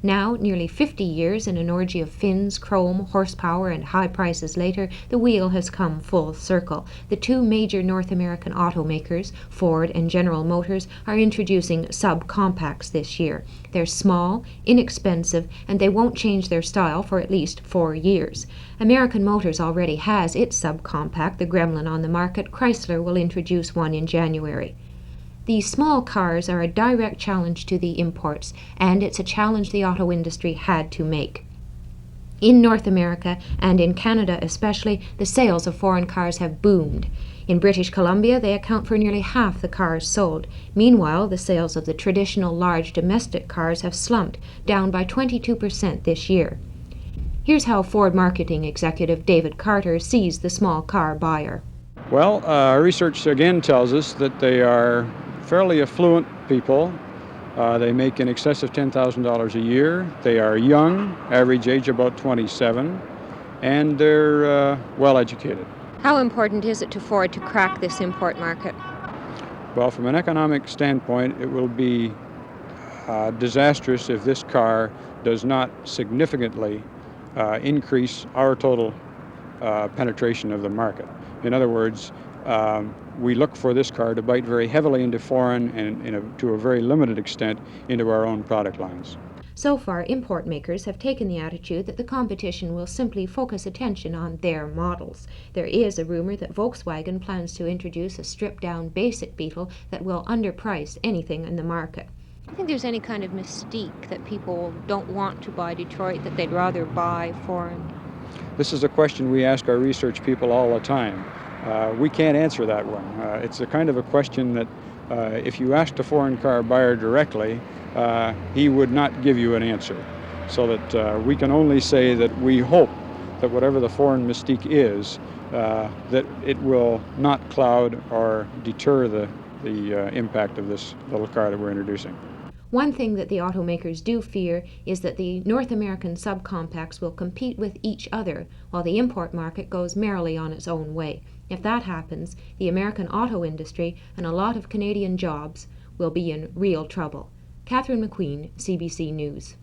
Now, nearly 50 years in an orgy of fins, chrome, horsepower, and high prices later, the wheel has come full circle. The two major North American automakers, Ford and General Motors, are introducing subcompacts this year. They're small, inexpensive, and they won't change their style for at least 4 years. American Motors already has its subcompact, the Gremlin, on the market. Chrysler will introduce one in January. These small cars are a direct challenge to the imports, and it's a challenge the auto industry had to make. In North America, and in Canada especially, the sales of foreign cars have boomed. In British Columbia, they account for nearly half the cars sold. Meanwhile, the sales of the traditional large domestic cars have slumped, down by 22% this year. Here's how Ford marketing executive David Carter sees the small car buyer. Well, research again tells us that they are fairly affluent people. They make in excess of $10,000 a year. They are young, average age about 27, and they're well educated. How important is it to Ford to crack this import market? Well, from an economic standpoint, it will be disastrous if this car does not significantly increase our total penetration of the market. In other words, we look for this car to bite very heavily into foreign and to a very limited extent into our own product lines. So far, import makers have taken the attitude that the competition will simply focus attention on their models. There is a rumor that Volkswagen plans to introduce a stripped-down basic Beetle that will underprice anything in the market. Do you think there's any kind of mystique that people don't want to buy Detroit, that they'd rather buy foreign? This is a question we ask our research people all the time. We can't answer that one. It's a kind of a question that if you asked a foreign car buyer directly, he would not give you an answer. So that we can only say that we hope that whatever the foreign mystique is, that it will not cloud or deter the impact of this little car that we're introducing. One thing that the automakers do fear is that the North American subcompacts will compete with each other while the import market goes merrily on its own way. If that happens, the American auto industry and a lot of Canadian jobs will be in real trouble. Catherine McQueen, CBC News.